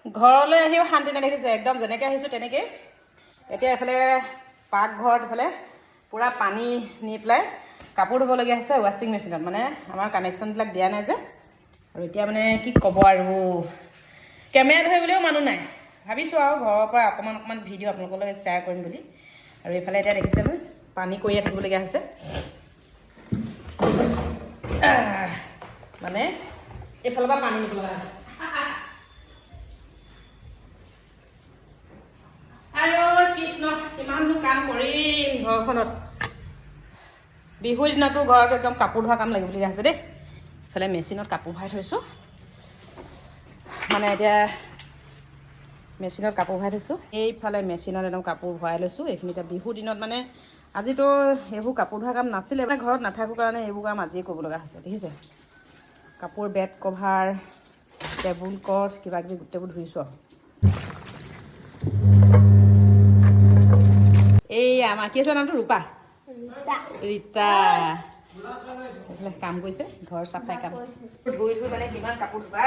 ঘৰলৈ আহিও শান্তি নেদেখিছে একদম যেনেকৈ আহিছোঁ তেনেকৈ এতিয়া এফালে পাকঘৰত এফালে পূৰা পানী নি পেলাই কাপোৰ ধুবলগীয়া হৈছে ৱাশ্বিং মেচিনত মানে আমাৰ কানেকশ্যনবিলাক দিয়া নাই যে আৰু এতিয়া মানে কি ক'ব আৰু কেমেৰা ধৰিবলৈও মানুহ নাই ভাবিছোঁ আৰু ঘৰৰ পৰা অকণমান ভিডিঅ' আপোনালোকৰ লগত শ্বেয়াৰ কৰিম বুলি আৰু এইফালে এতিয়া দেখিছে মই পানী কৰিয়ে থাকিবলগীয়া হৈছে মানে এইফালৰ পৰা পানী নিব লগা হৈছে আৰু কৃষ্ণ কিমাননো কাম কৰিম ঘৰখনত বিহুৰ দিনতো ঘৰত একদম কাপোৰ ধোৱা কাম লাগিবলগীয়া হৈছে দেই এইফালে মেচিনত কাপোৰ ভৰাই থৈছোঁ মানে এতিয়া মেচিনত কাপোৰ ভৰাই থৈছোঁ এইফালে মেচিনত একদম কাপোৰ ভৰাই লৈছোঁ এইখিনি এতিয়া বিহুৰ দিনত মানে আজিতো এইবোৰ কাপোৰ ধোৱা কাম নাছিলে মানে ঘৰত নাথাকোঁ কাৰণে এইবোৰ কাম আজিয়ে কৰিব লগা হৈছে দেখিছে কাপোৰ বেড কভাৰ টেবুল ক্লথ কিবা কিবি গোটেইবোৰ ধুইছোঁ আৰু এই আমাৰ কি আছে নামটো ৰূপা ৰীতা এইফালে কাম কৰিছে ঘৰ চাফাই কাম ধুই মানে কিমান কাপোৰ ধুবা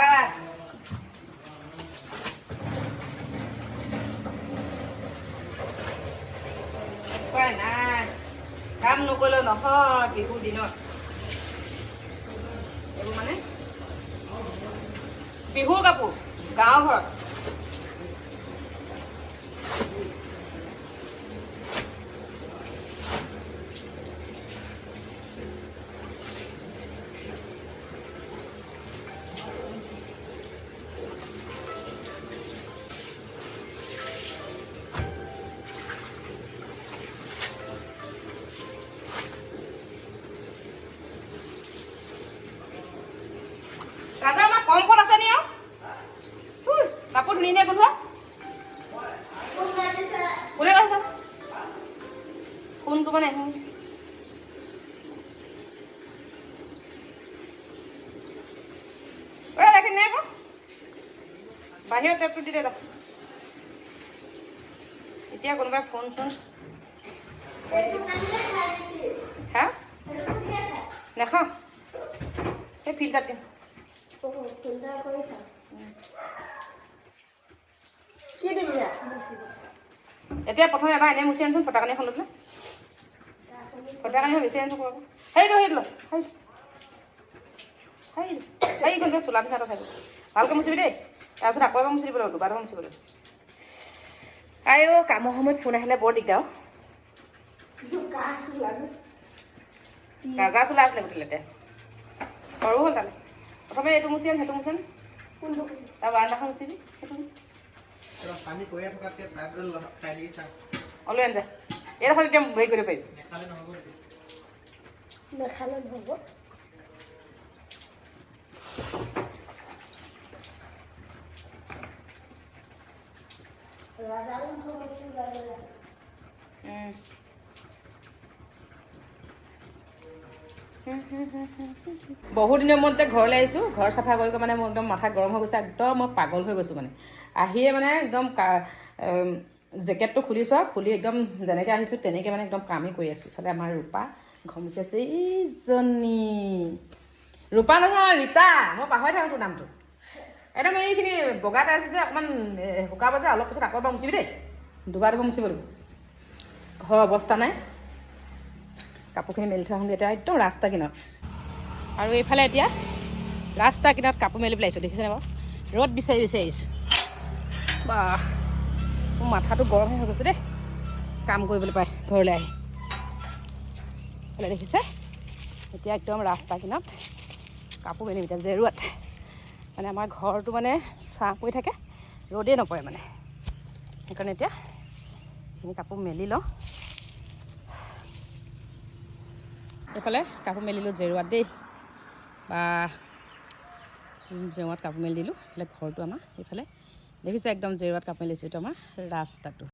উপায় নাই কাম নকৰিলেও নহয় বিহুৰ দিনত এইবোৰ মানে বিহুৰ কাপোৰ গাঁৱৰ ঘৰত ৰাজা আমাৰ কমফৰ্ট আছে নি কাপোৰ ধুই নে কোনোবা কোনে কৈছে কোনটো মানে ৰাখি নে আকৌ বাহিৰত টেপটো দি দে এতিয়া কোনোবাই ফোন চোন হা নাখাওঁ সেই ফিল্টাৰত দিম এতিয়া প্ৰথমে এবাৰ এনেই মুচি আনচোন ফটাকানি এখন লৈ পেলাই ফটাকানি বেছি আনচোন কৰিব সেইটো সেইখন যে চোলা পিঠা থাকিব ভালকৈ মুচিবি দেই তাৰপিছত আকৌ এবাৰ মুচি দিব লাগিব দুবাৰ মুচিব লাগিব আইও কামৰ সময়ত ফোন আহিলে বৰ দিগদাৰ গাজা চোলা আছিলে গোটেইতে সৰু হ'ল তালে প্ৰথমে এইটো মুচি আন সেইটো মুচি আন তাৰ বাৰান্দাখন মুচিবি সেইটো লৈ আন যা এইডোখৰ এতিয়া হেৰি কৰিব পাৰিবি নেখালে নহ'ব বহুত দিনৰ মূৰত যে ঘৰলৈ আহিছোঁ ঘৰ চাফা কৰি মানে মোৰ একদম মাথা গৰম হৈ গৈছে একদম মই পাগল হৈ গৈছোঁ মানে আহিয়ে মানে একদম জেকেটটো খুলিছোঁ আৰু খুলি একদম যেনেকৈ আহিছোঁ তেনেকৈ মানে একদম কামেই কৰি আছোঁ ইফালে আমাৰ ৰূপা ঘমিছে আছে এইজনী ৰূপা নহয় ৰীতা মই পাহৰি থাকোঁ তোৰ নামটো একদম এইখিনি বগা টাইলছ যে অকণমান শুকাব যে অলপ পিছত আকৌ এবাৰ মুচিবি দেই দুবাৰ মুচিব লাগিব ঘৰৰ অৱস্থা নাই কাপোৰখিনি মেলি থৈ আহোঁগৈ এতিয়া একদম ৰাস্তা কিনাৰত আৰু এইফালে এতিয়া ৰাস্তা কিনাৰত কাপোৰ মেলি পেলাই আহিছোঁ দেখিছেনে বাৰু ৰ'দ বিচাৰি আহিছোঁ বা মোৰ মাথাটো গৰম হৈ গৈছে দেই কাম কৰিবলৈ পাই ঘৰলৈ আহি দেখিছে এতিয়া একদম ৰাস্তা কিনাৰত কাপোৰ মেলিম এতিয়া জেৰুৱাত মানে আমাৰ ঘৰটো মানে ছাঁ পৰি থাকে ৰ'দেই নপৰে মানে সেইকাৰণে এতিয়া সেইখিনি কাপোৰ মেলি লওঁ এইফালে কাপোৰ মেলিলোঁ জেৰুৱাত দেই বা জেৰুৱাত কাপোৰ মেলি দিলোঁ এইফালে ঘৰটো আমাৰ এইফালে দেখিছে একদম জেৰুৱাত কাপোৰ মেলিছোঁ এইটো আমাৰ ৰাস্তাটো